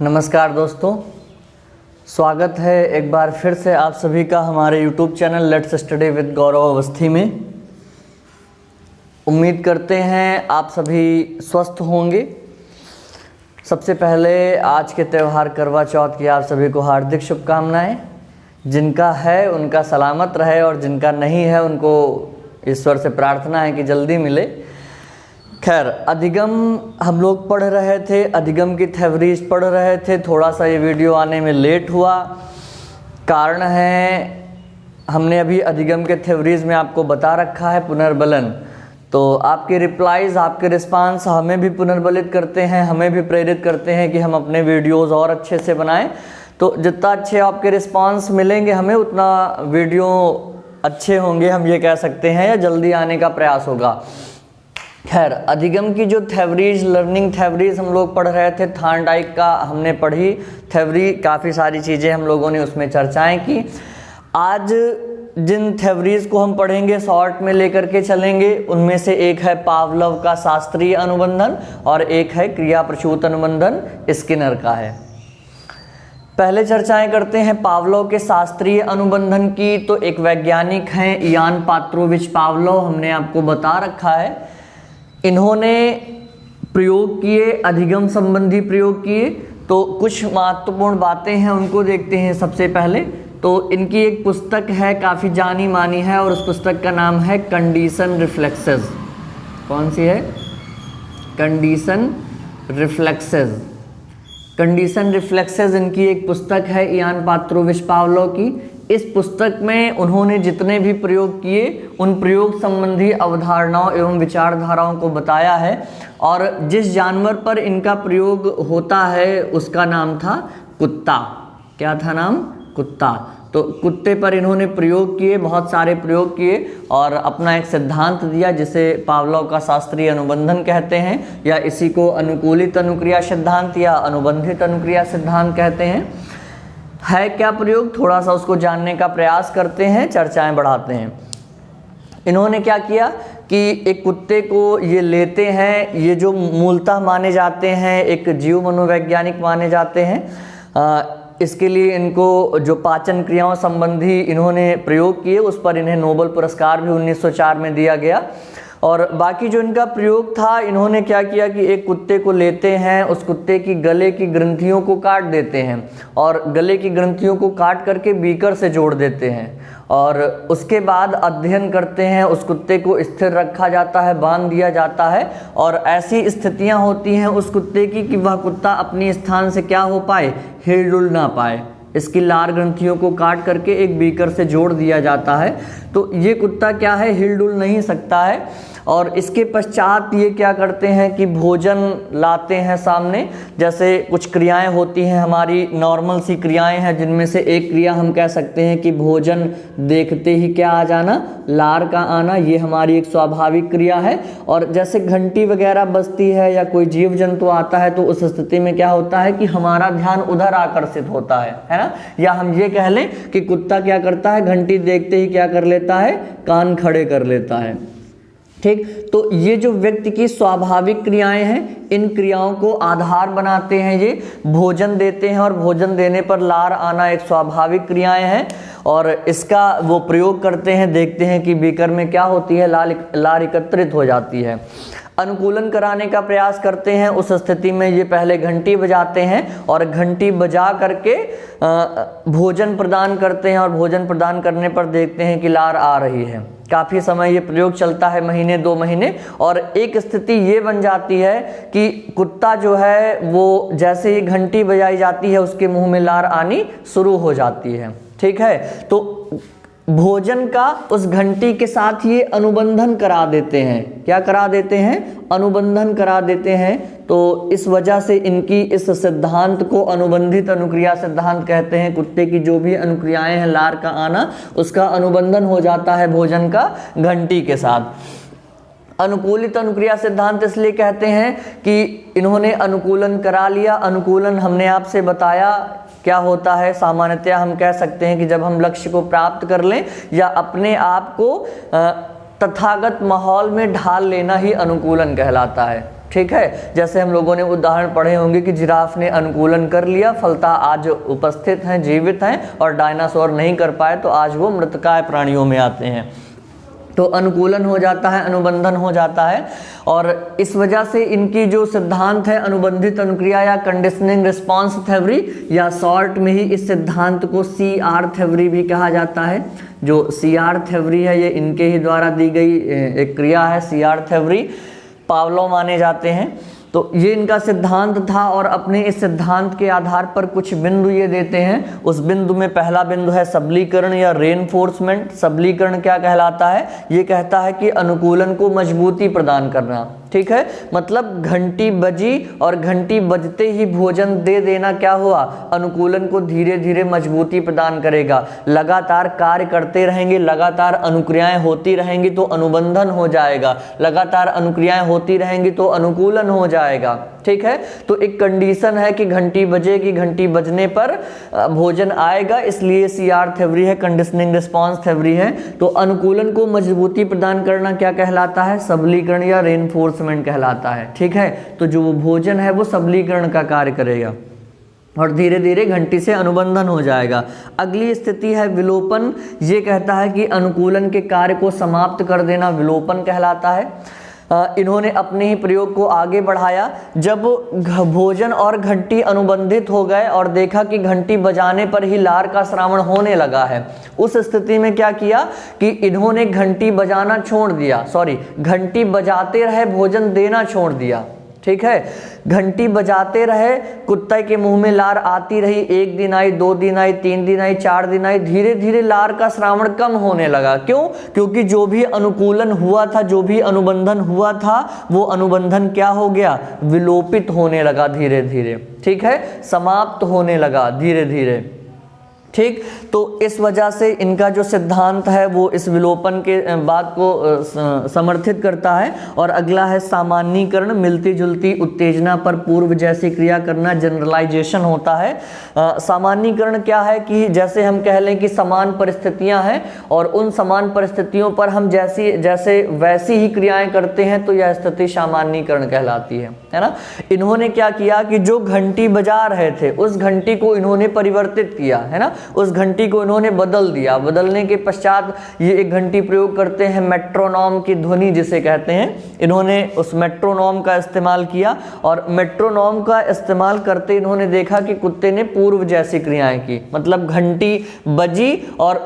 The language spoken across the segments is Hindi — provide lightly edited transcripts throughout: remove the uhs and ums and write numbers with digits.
नमस्कार दोस्तों, स्वागत है एक बार फिर से आप सभी का हमारे YouTube channel let's study with Gaurav Awasthi में। उम्मीद करते हैं आप सभी स्वस्थ होंगे। सबसे पहले आज के त्यौहार करवा चौथ की आप सभी को हार्दिक शुभकामनाएं। जिनका है उनका सलामत रहे और जिनका नहीं है उनको ईश्वर से प्रार्थना है कि जल्दी मिले। खैर, अधिगम हम लोग पढ़ रहे थे, अधिगम की थ्योरीज पढ़ रहे थे। थोड़ा सा ये वीडियो आने में लेट हुआ, कारण है हमने अभी अधिगम के थ्योरीज में आपको बता रखा है पुनर्बलन। तो आपके रिप्लाईज, आपके रिस्पांस हमें भी पुनर्बलित करते हैं, हमें भी प्रेरित करते हैं कि हम अपने वीडियोज़ और अच्छे से बनाएं। तो जितना अच्छे आपके रिस्पांस मिलेंगे हमें, उतना वीडियो अच्छे होंगे, हम ये कह सकते हैं, या जल्दी आने का प्रयास होगा। खैर, अधिगम की जो थ्योरीज, लर्निंग थ्योरीज हम लोग पढ़ रहे थे, थार्नडाइक का हमने पढ़ी थ्योरी, काफ़ी सारी चीज़ें हम लोगों ने उसमें चर्चाएं की। आज जिन थ्योरीज को हम पढ़ेंगे, शॉर्ट में लेकर के चलेंगे। उनमें से एक है पावलोव का शास्त्रीय अनुबंधन और एक है क्रिया प्रसूत अनुबंधन, स्किनर का है। पहले चर्चाएं करते हैं पावलोव के शास्त्रीय अनुबंधन की। तो एक वैज्ञानिक हैं इयान पात्रोविच पावलोव, हमने आपको बता रखा है। इन्होंने प्रयोग किए, अधिगम संबंधी प्रयोग किए। तो कुछ महत्वपूर्ण बातें हैं, उनको देखते हैं। सबसे पहले तो इनकी एक पुस्तक है, काफ़ी जानी मानी है, और उस पुस्तक का नाम है कंडीशन रिफ्लेक्सेस। कौन सी है? Condition reflexes. कंडीशन रिफ्लेक्सेस इनकी एक पुस्तक है इयान पात्रोविच पावलोव की। इस पुस्तक में उन्होंने जितने भी प्रयोग किए, उन प्रयोग संबंधी अवधारणाओं एवं विचारधाराओं को बताया है। और जिस जानवर पर इनका प्रयोग होता है उसका नाम था कुत्ता। क्या था नाम? कुत्ता। तो कुत्ते पर इन्होंने प्रयोग किए, बहुत सारे प्रयोग किए और अपना एक सिद्धांत दिया जिसे पावलोव का शास्त्रीय अनुबंधन कहते हैं, या इसी को अनुकूलित अनुक्रिया सिद्धांत या अनुबंधित अनुक्रिया सिद्धांत कहते हैं। है क्या प्रयोग, थोड़ा सा उसको जानने का प्रयास करते हैं, चर्चाएं बढ़ाते हैं। इन्होंने क्या किया कि एक कुत्ते को ये लेते हैं, ये जो मूलतः माने जाते हैं एक जीव मनोवैज्ञानिक माने जाते हैं। इसके लिए इनको जो पाचन क्रियाओं संबंधी इन्होंने प्रयोग किए, उस पर इन्हें नोबेल पुरस्कार भी 1904 में दिया गया। और बाकी जो इनका प्रयोग था, इन्होंने क्या किया कि एक कुत्ते को लेते हैं, उस कुत्ते की गले की ग्रंथियों को काट देते हैं और गले की ग्रंथियों को काट करके बीकर से जोड़ देते हैं। और उसके बाद अध्ययन करते हैं, उस कुत्ते को स्थिर रखा जाता है, बांध दिया जाता है, और ऐसी स्थितियां होती हैं उस कुत्ते की कि वह कुत्ता अपनी स्थान से क्या हो पाए, हिल डुल ना पाए। इसकी लार ग्रंथियों को काट करके एक बीकर से जोड़ दिया जाता है। तो ये कुत्ता क्या है, हिल डुल नहीं सकता है। और इसके पश्चात ये क्या करते हैं कि भोजन लाते हैं सामने। जैसे कुछ क्रियाएं होती हैं, हमारी नॉर्मल सी क्रियाएं हैं, जिनमें से एक क्रिया हम कह सकते हैं कि भोजन देखते ही क्या आ जाना, लार का आना। ये हमारी एक स्वाभाविक क्रिया है। और जैसे घंटी वगैरह बजती है या कोई जीव जंतु आता है, तो उस स्थिति में क्या होता है कि हमारा ध्यान उधर आकर्षित होता है ना। या हम ये कह लें कि कुत्ता क्या करता है, घंटी देखते ही क्या कर लेता है, कान खड़े कर लेता है। ठीक, तो ये जो व्यक्ति की स्वाभाविक क्रियाएं हैं, इन क्रियाओं को आधार बनाते हैं ये। भोजन देते हैं और भोजन देने पर लार आना एक स्वाभाविक क्रियाएं हैं, और इसका वो प्रयोग करते हैं, देखते हैं कि बीकर में क्या होती है, लार एकत्रित हो जाती है। अनुकूलन कराने का प्रयास करते हैं। उस स्थिति में ये पहले घंटी बजाते हैं और घंटी बजा करके भोजन प्रदान करते हैं, और भोजन प्रदान करने पर देखते हैं कि लार आ रही है। काफ़ी समय ये प्रयोग चलता है, महीने 2 महीने। और एक स्थिति ये बन जाती है कि कुत्ता जो है वो जैसे ही घंटी बजाई जाती है उसके मुंह में लार आनी शुरू हो जाती है। ठीक है, तो भोजन का उस घंटी के साथ ये अनुबंधन करा देते हैं। क्या करा देते हैं? अनुबंधन करा देते हैं। तो इस वजह से इनकी इस सिद्धांत को अनुबंधित अनुक्रिया सिद्धांत कहते हैं। कुत्ते की जो भी अनुक्रियाएं हैं, लार का आना, उसका अनुबंधन हो जाता है भोजन का घंटी के साथ। अनुकूलित अनुक्रिया सिद्धांत इसलिए कहते हैं कि इन्होंने अनुकूलन करा लिया। अनुकूलन हमने आपसे बताया क्या होता है। सामान्यतया हम कह सकते हैं कि जब हम लक्ष्य को प्राप्त कर लें या अपने आप को तथागत माहौल में ढाल लेना ही अनुकूलन कहलाता है। ठीक है। जैसे हम लोगों ने उदाहरण पढ़े होंगे कि जिराफ ने अनुकूलन कर लिया, फलतः आज उपस्थित हैं, जीवित हैं, और डायनासोर नहीं कर पाए तो आज वो मृतकाय प्राणियों में आते हैं। तो अनुकूलन हो जाता है, अनुबंधन हो जाता है, और इस वजह से इनकी जो सिद्धांत है अनुबंधित अनुक्रिया या कंडीशनिंग रिस्पांस थ्योरी, या शॉर्ट में ही इस सिद्धांत को CR थ्योरी भी कहा जाता है। जो CR थ्योरी है ये इनके ही द्वारा दी गई एक क्रिया है, CR थ्योरी। पावलोव माने जाते हैं। तो ये इनका सिद्धांत था, और अपने इस सिद्धांत के आधार पर कुछ बिंदु ये देते हैं। उस बिंदु में पहला बिंदु है सबलीकरण या रेनफोर्समेंट। सबलीकरण क्या कहलाता है? ये कहता है कि अनुकूलन को मजबूती प्रदान करना, ठीक है। मतलब घंटी बजी और घंटी बजते ही भोजन दे देना क्या हुआ? अनुकूलन को धीरे धीरे मजबूती प्रदान करेगा। लगातार कार्य करते रहेंगे, लगातार अनुक्रियाएं होती रहेंगी तो अनुबंधन हो जाएगा, लगातार अनुक्रियाएं होती रहेंगी तो अनुकूलन हो जाएगा, ठीक है। तो एक कंडीशन है कि घंटी बजेगी, घंटी बजने पर भोजन आएगा, इसलिए CR थ्योरी है, कंडीशनिंग रिस्पांस थ्योरी है। तो अनुकूलन को मजबूती प्रदान करना क्या कहलाता है? सबलीकरण या रेनफोर्समेंट कहलाता है, ठीक है। तो जो वो भोजन है वो सबलीकरण का कार्य करेगा और धीरे धीरे घंटी से अनुबंधन हो जाएगा। अगली स्थिति है विलोपन। ये कहता है कि अनुकूलन के कार्य को समाप्त कर देना विलोपन कहलाता है। इन्होंने अपने ही प्रयोग को आगे बढ़ाया। जब भोजन और घंटी अनुबंधित हो गए और देखा कि घंटी बजाने पर ही लार का श्रावण होने लगा है, उस स्थिति में क्या किया कि इन्होंने घंटी बजाना छोड़ दिया, घंटी बजाते रहे, भोजन देना छोड़ दिया, ठीक है। घंटी बजाते रहे, कुत्ते के मुंह में लार आती रही, 1 दिन आई, 2 दिन आई, 3 दिन आई, 4 दिन आई, धीरे धीरे लार का श्रावण कम होने लगा। क्यों? क्योंकि जो भी अनुकूलन हुआ था, जो भी अनुबंधन हुआ था, वो अनुबंधन क्या हो गया? विलोपित होने लगा धीरे धीरे, ठीक है, समाप्त होने लगा धीरे धीरे, ठीक। तो इस वजह से इनका जो सिद्धांत है वो इस विलोपन के बात को समर्थित करता है। और अगला है सामान्यीकरण। मिलती जुलती उत्तेजना पर पूर्व जैसी क्रिया करना जनरलाइजेशन होता है। सामान्यीकरण क्या है कि जैसे हम कह लें कि समान परिस्थितियां हैं और उन समान परिस्थितियों पर हम जैसे वैसी ही क्रियाएं करते हैं तो यह स्थिति सामान्यीकरण कहलाती है ना। इन्होंने क्या किया कि जो घंटी बजा रहे थे उस घंटी को इन्होंने परिवर्तित किया, है ना, उस घंटी को इन्होंने बदल दिया। बदलने के पश्चात ये एक घंटी प्रयोग करते हैं मेट्रोनॉम की ध्वनि जिसे कहते हैं। इन्होंने उस मेट्रोनॉम का इस्तेमाल किया और मेट्रोनॉम का इस्तेमाल करते इन्होंने देखा कि कुत्ते ने पूर्व जैसी क्रियाएं की। मतलब घंटी बजी और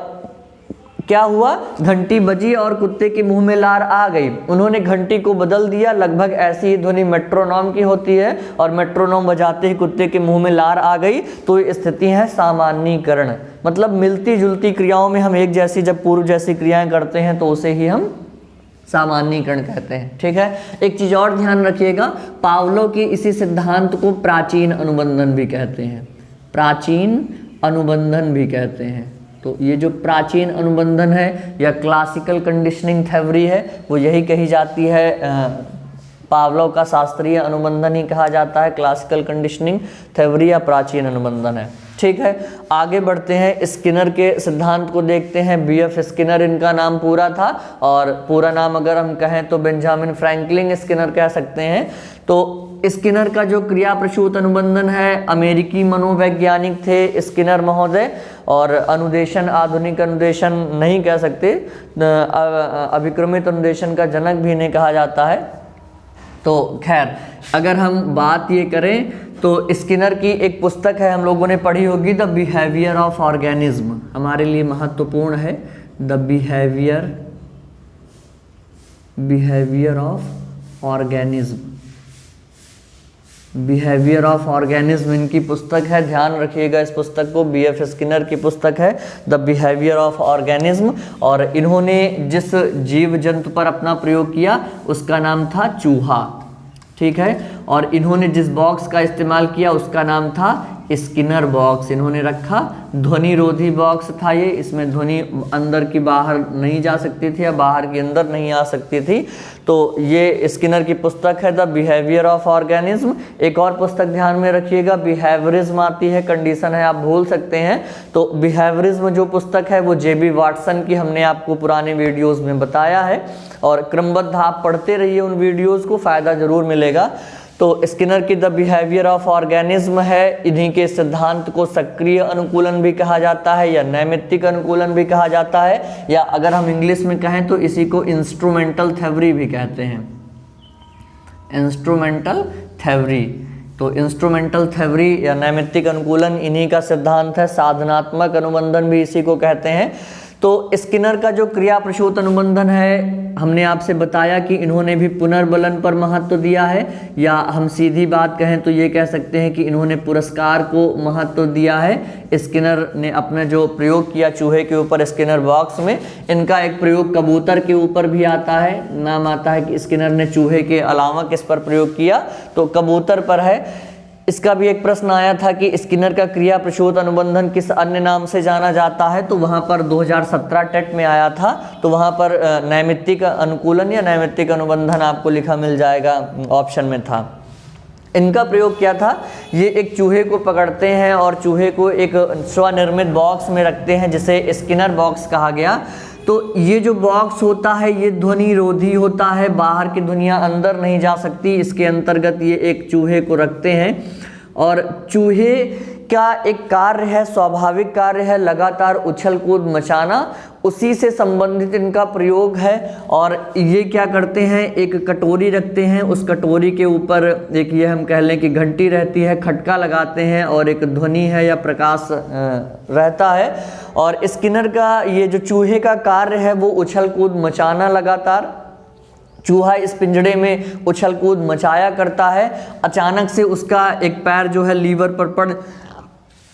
क्या हुआ? घंटी बजी और कुत्ते के मुंह में लार आ गई। उन्होंने घंटी को बदल दिया। लगभग ऐसी ही ध्वनि मेट्रोनॉम की होती है और मेट्रोनॉम बजाते ही कुत्ते के मुंह में लार आ गई। तो ये स्थिति है सामान्यीकरण। मतलब मिलती जुलती क्रियाओं में हम एक जैसी जब पूर्व जैसी क्रियाएं करते हैं तो उसे ही हम सामान्यीकरण कहते हैं, ठीक है। एक चीज और ध्यान रखिएगा, पावलोव की इसी सिद्धांत को प्राचीन अनुबंधन भी कहते हैं। प्राचीन अनुबंधन भी कहते हैं। तो ये जो प्राचीन अनुबंधन है या क्लासिकल कंडीशनिंग थ्योरी है वो यही कही जाती है। पावलोव का शास्त्रीय अनुबंधन ही कहा जाता है। क्लासिकल कंडीशनिंग थ्योरी या प्राचीन अनुबंधन है, ठीक है। आगे बढ़ते हैं, स्किनर के सिद्धांत को देखते हैं। BF स्किनर इनका नाम पूरा था और पूरा नाम अगर हम कहें तो बेंजामिन फ्रैंकलिन स्किनर कह सकते हैं। तो स्किनर का जो क्रिया प्रसूत अनुबंधन है, अमेरिकी मनोवैज्ञानिक थे स्किनर महोदय। और अनुदेशन, आधुनिक अनुदेशन नहीं कह सकते, अभिक्रमित अनुदेशन का जनक भी इन्हें कहा जाता है। तो खैर अगर हम बात ये करें तो स्किनर की एक पुस्तक है, हम लोगों ने पढ़ी होगी, द बिहेवियर ऑफ ऑर्गेनिज्म, हमारे लिए महत्वपूर्ण है। The behaviour of organism, behaviour of organism इनकी पुस्तक है। ध्यान रखिएगा इस पुस्तक को, BF स्किनर की पुस्तक है द बिहेवियर ऑफ ऑर्गेनिज्म। और इन्होंने जिस जीव जंतु पर अपना प्रयोग किया उसका नाम था चूहा, ठीक है। और इन्होंने जिस बॉक्स का इस्तेमाल किया उसका नाम था स्किनर बॉक्स। इन्होंने रखा ध्वनिरोधी बॉक्स था ये, इसमें ध्वनि अंदर की बाहर नहीं जा सकती थी या बाहर की अंदर नहीं आ सकती थी। तो ये स्किनर की पुस्तक है द बिहेवियर ऑफ ऑर्गेनिज्म। एक और पुस्तक ध्यान में रखिएगा, बिहेवियरिज्म आती है, कंडीशन है आप भूल सकते हैं। तो बिहेवियरिज्म जो पुस्तक है वो JB वाटसन की, हमने आपको पुराने वीडियोस में बताया है। और क्रमबद्ध आप पढ़ते रहिए उन वीडियोज़ को, फ़ायदा ज़रूर मिलेगा। तो स्किनर की द बिहेवियर ऑफ ऑर्गेनिज्म है, इन्हीं के सिद्धांत को सक्रिय अनुकूलन भी कहा जाता है या नैमित्तिक अनुकूलन भी कहा जाता है, या अगर हम इंग्लिश में कहें तो इसी को इंस्ट्रूमेंटल थ्योरी भी कहते हैं, इंस्ट्रूमेंटल थ्योरी। तो इंस्ट्रूमेंटल थ्योरी या नैमित्तिक अनुकूलन इन्हीं का सिद्धांत है। साधनात्मक अनुबंधन भी इसी को कहते हैं। तो स्किनर का जो क्रिया प्रसूत अनुबंधन है, हमने आपसे बताया कि इन्होंने भी पुनर्बलन पर महत्व दिया है, या हम सीधी बात कहें तो ये कह सकते हैं कि इन्होंने पुरस्कार को महत्व दिया है। स्किनर ने अपना जो प्रयोग किया चूहे के ऊपर स्किनर बॉक्स में, इनका एक प्रयोग कबूतर के ऊपर भी आता है। नाम आता है कि स्किनर ने चूहे के अलावा किस पर प्रयोग किया, तो कबूतर पर है। इसका भी एक प्रश्न आया था कि स्किनर का क्रिया प्रसूत अनुबंधन किस अन्य नाम से जाना जाता है, तो वहाँ पर 2017 टेट में आया था, तो वहाँ पर नैमित्तिक अनुकूलन या नैमित्तिक अनुबंधन आपको लिखा मिल जाएगा, ऑप्शन में था। इनका प्रयोग क्या था, ये एक चूहे को पकड़ते हैं और चूहे को एक स्वनिर्मित बॉक्स में रखते हैं जिसे स्किनर बॉक्स कहा गया। तो ये जो बॉक्स होता है ये ध्वनि रोधी होता है, बाहर की ध्वनियाँ अंदर नहीं जा सकती। इसके अंतर्गत ये एक चूहे को रखते हैं और चूहे का एक कार्य है, स्वाभाविक कार्य है लगातार उछल कूद मचाना, उसी से संबंधित इनका प्रयोग है। और ये क्या करते हैं, एक कटोरी रखते हैं, उस कटोरी के ऊपर एक ये हम कह लें कि घंटी रहती है, खटका लगाते हैं और एक ध्वनि है या प्रकाश रहता है। और स्किनर का ये जो चूहे का कार्य है वो उछल कूद मचाना लगातार। चूहा इस पिंजड़े में उछल कूद मचाया करता है, अचानक से उसका एक पैर जो है लीवर पर पड़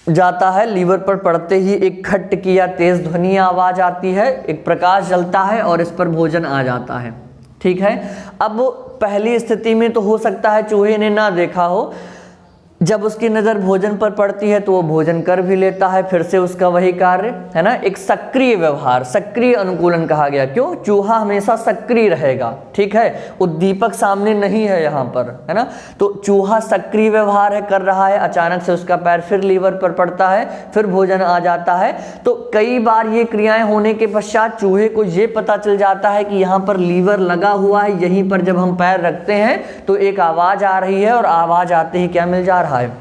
जाता है। लीवर पर पड़ते ही एक खट की या तेज ध्वनि आवाज आती है, एक प्रकाश जलता है और इस पर भोजन आ जाता है। ठीक है, अब पहली स्थिति में तो हो सकता है चूहे ने ना देखा हो, जब उसकी नज़र भोजन पर पड़ती है तो वो भोजन कर भी लेता है, फिर से उसका वही कार्य है ना, एक सक्रिय व्यवहार, सक्रिय अनुकूलन कहा गया। क्यों, चूहा हमेशा सक्रिय रहेगा। ठीक है, उद्दीपक सामने नहीं है यहाँ पर, है ना, तो चूहा सक्रिय व्यवहार है कर रहा है, अचानक से उसका पैर फिर लीवर पर पड़ता है, फिर भोजन आ जाता है। तो कई बार ये क्रियाएं होने के पश्चात चूहे को ये पता चल जाता है कि यहाँ पर लीवर लगा हुआ है, यहीं पर जब हम पैर रखते हैं तो एक आवाज़ आ रही है और आवाज़ आते ही क्या मिल जा रहा है,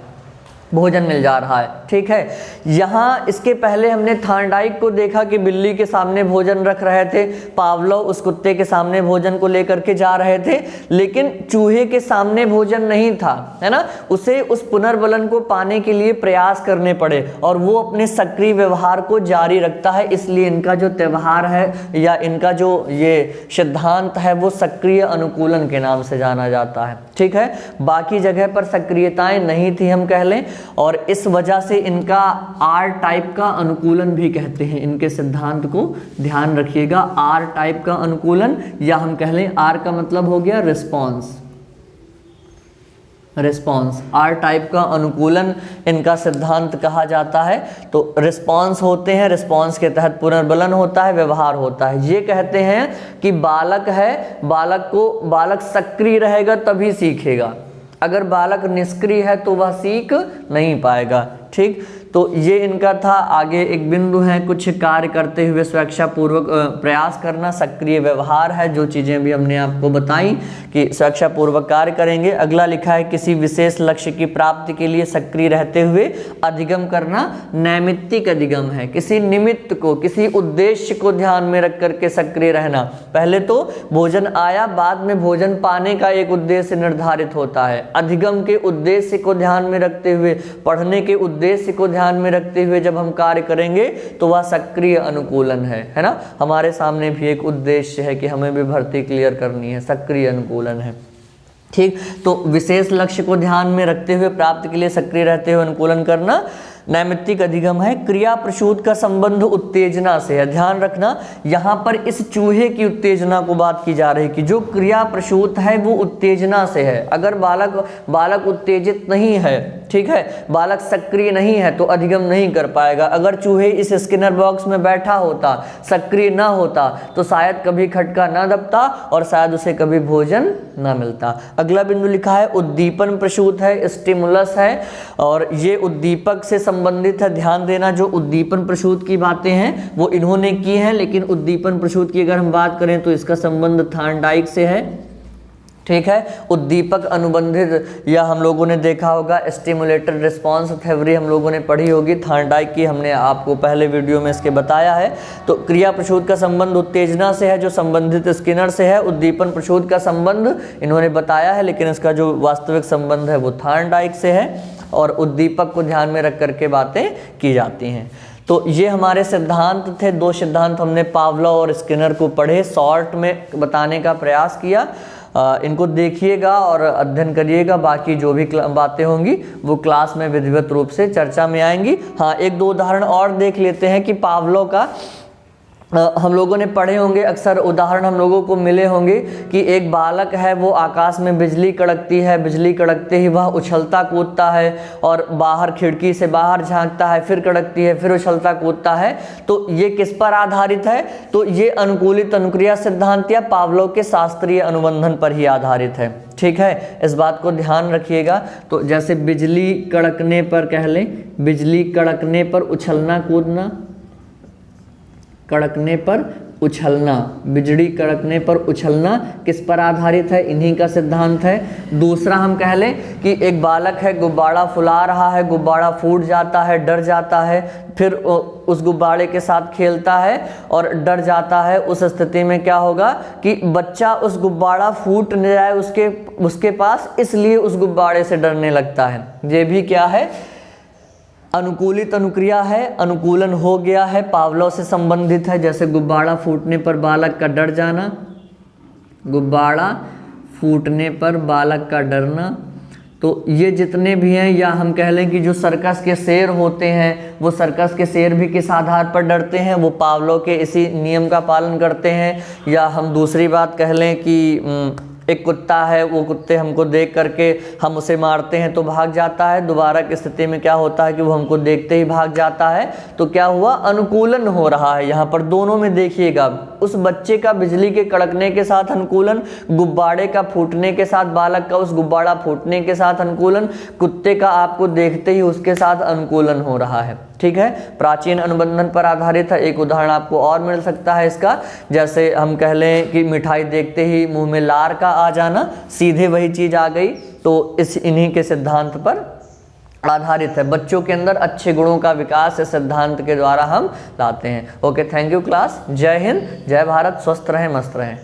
भोजन मिल जा रहा है। ठीक है, यहाँ इसके पहले हमने थार्नडाइक को देखा कि बिल्ली के सामने भोजन रख रहे थे, पावलोव उस कुत्ते के सामने भोजन को लेकर के जा रहे थे, लेकिन चूहे के सामने भोजन नहीं था, है ना, उसे उस पुनर्बलन को पाने के लिए प्रयास करने पड़े और वो अपने सक्रिय व्यवहार को जारी रखता है। इसलिए इनका जो त्यौहार है या इनका जो ये सिद्धांत है वो सक्रिय अनुकूलन के नाम से जाना जाता है। ठीक है, बाकी जगह पर सक्रियताएं नहीं थी हम कह लें, और इस वजह से इनका आर टाइप का अनुकूलन भी कहते हैं। इनके सिद्धांत को ध्यान रखिएगा, आर टाइप का अनुकूलन, या हम कह लें आर का मतलब हो गया रिस्पॉन्स, रिस्पॉन्स, आर टाइप का अनुकूलन इनका सिद्धांत कहा जाता है। तो रिस्पॉन्स होते हैं, रिस्पॉन्स के तहत पुनर्बलन होता है, व्यवहार होता है। ये कहते हैं कि बालक है, बालक सक्रिय रहेगा तभी सीखेगा, अगर बालक निष्क्रिय है तो वह सीख नहीं पाएगा। ठीक, तो ये इनका था। आगे एक बिंदु है, कुछ कार्य करते हुए स्वेच्छा पूर्वक प्रयास करना, सक्रिय व्यवहार है, जो चीज़ें भी हमने आपको बताई कि स्वेच्छा पूर्वक कार्य करेंगे। अगला लिखा है किसी विशेष लक्ष्य की प्राप्ति के लिए सक्रिय रहते हुए अधिगम करना, नैमित्तिक अधिगम है, किसी निमित्त को, किसी उद्देश्य को ध्यान में रख करके सक्रिय रहना। पहले तो भोजन आया, बाद में भोजन पाने का एक उद्देश्य निर्धारित होता है। अधिगम के उद्देश्य को ध्यान में रखते हुए, पढ़ने के उद्देश्य को ध्यान में रखते हुए जब हम कार्य करेंगे तो वह सक्रिय अनुकूलन है ना। हमारे सामने भी एक उद्देश्य है कि हमें भी भर्ती क्लियर करनी है, सक्रिय अनुकूलन है। ठीक, तो विशेष लक्ष्य को ध्यान में रखते हुए प्राप्ति के लिए सक्रिय रहते हुए अनुकूलन करना नैमित्तिक अधिगम है। क्रिया प्रसूत का संबंध उत्तेजना से है। ध्यान रखना, यहाँ पर इस चूहे की उत्तेजना को बात की जा रही है कि जो क्रिया प्रसूत है वो उत्तेजना से है। अगर बालक उत्तेजित नहीं है, ठीक है, बालक सक्रिय नहीं है तो अधिगम नहीं कर पाएगा। अगर चूहे इस स्किनर बॉक्स में बैठा होता, सक्रिय ना होता, तो शायद कभी खटका ना दबता और शायद उसे कभी भोजन ना मिलता। अगला बिंदु लिखा है उद्दीपन प्रसूत है, स्टिमुलस है, और ये उद्दीपक से संबंधित है। ध्यान देना, जो उद्दीपन प्रसूत की बातें हैं वो इन्होंने की हैं, लेकिन उद्दीपन प्रसूत की अगर हम बात करें तो इसका संबंध थार्नडाइक से है। ठीक है, उद्दीपक अनुबंधित, या हम लोगों ने देखा होगा स्टिमुलेटेड रिस्पांस थ्योरी हम लोगों ने पढ़ी होगी, थार्नडाइक की हमने आपको पहले वीडियो में इसके बताया है। तो क्रिया प्रसूत का संबंध उत्तेजना से है जो संबंधित स्किनर से है, उद्दीपन प्रसूत का संबंध इन्होंने बताया है, लेकिन इसका जो वास्तविक संबंध है वो थार्नडाइक से है, और उद्दीपक को ध्यान में रख करके बातें की जाती हैं। तो ये हमारे सिद्धांत थे, 2 सिद्धांत हमने पावलोव और स्किनर को पढ़े, शॉर्ट में बताने का प्रयास किया। इनको देखिएगा और अध्ययन करिएगा, बाकी जो भी बातें होंगी वो क्लास में विधिवत रूप से चर्चा में आएंगी। हाँ, 1-2 उदाहरण और देख लेते हैं कि पावलोव का हम लोगों ने पढ़े होंगे, अक्सर उदाहरण हम लोगों को मिले होंगे कि एक बालक है, वो आकाश में बिजली कड़कती है, बिजली कड़कते ही वह उछलता कूदता है और बाहर खिड़की से बाहर झांकता है, फिर कड़कती है, फिर उछलता कूदता है। तो ये किस पर आधारित है? तो ये अनुकूलित अनुक्रिया सिद्धांत या पावलोव के शास्त्रीय अनुबंधन पर ही आधारित है। ठीक है, इस बात को ध्यान रखिएगा। तो जैसे बिजली कड़कने पर कह लें, बिजली कड़कने पर उछलना कूदना, कड़कने पर उछलना, बिजली कड़कने पर उछलना किस पर आधारित है? इन्हीं का सिद्धांत है। दूसरा हम कह लें कि एक बालक है, गुब्बारा फुला रहा है, गुब्बारा फूट जाता है, डर जाता है, फिर उस गुब्बारे के साथ खेलता है और डर जाता है। उस स्थिति में क्या होगा कि बच्चा उस गुब्बारा फूट न जाए उसके पास, इसलिए उस गुब्बारे से डरने लगता है। ये भी क्या है? अनुकूलित अनुक्रिया है, अनुकूलन हो गया है, पावलोव से संबंधित है। जैसे गुब्बारा फूटने पर बालक का डर जाना, गुब्बारा फूटने पर बालक का डरना। तो ये जितने भी हैं, या हम कह लें कि जो सर्कस के शेर होते हैं, वो सर्कस के शेर भी किस आधार पर डरते हैं? वो पावलोव के इसी नियम का पालन करते हैं। या हम दूसरी बात कह लें कि एक कुत्ता है, वो कुत्ते हमको देख करके हम उसे मारते हैं तो भाग जाता है, दोबारा की स्थिति में क्या होता है कि वो हमको देखते ही भाग जाता है। तो क्या हुआ? अनुकूलन हो रहा है। यहाँ पर दोनों में देखिएगा, उस बच्चे का बिजली के कड़कने के साथ अनुकूलन, गुब्बारे का फूटने के साथ, बालक का उस गुब्बारा फूटने के साथ अनुकूलन, कुत्ते का आपको देखते ही उसके साथ अनुकूलन हो रहा है। ठीक है, प्राचीन अनुबंधन पर आधारित है। एक उदाहरण आपको और मिल सकता है इसका, जैसे हम कह लें कि मिठाई देखते ही मुंह में लार का आ जाना, सीधे वही चीज आ गई। तो इन्हीं के सिद्धांत पर आधारित है। बच्चों के अंदर अच्छे गुणों का विकास इस सिद्धांत के द्वारा हम लाते हैं। Okay, thank you class. जय हिंद, जय भारत, स्वस्थ रहें, मस्त रहें।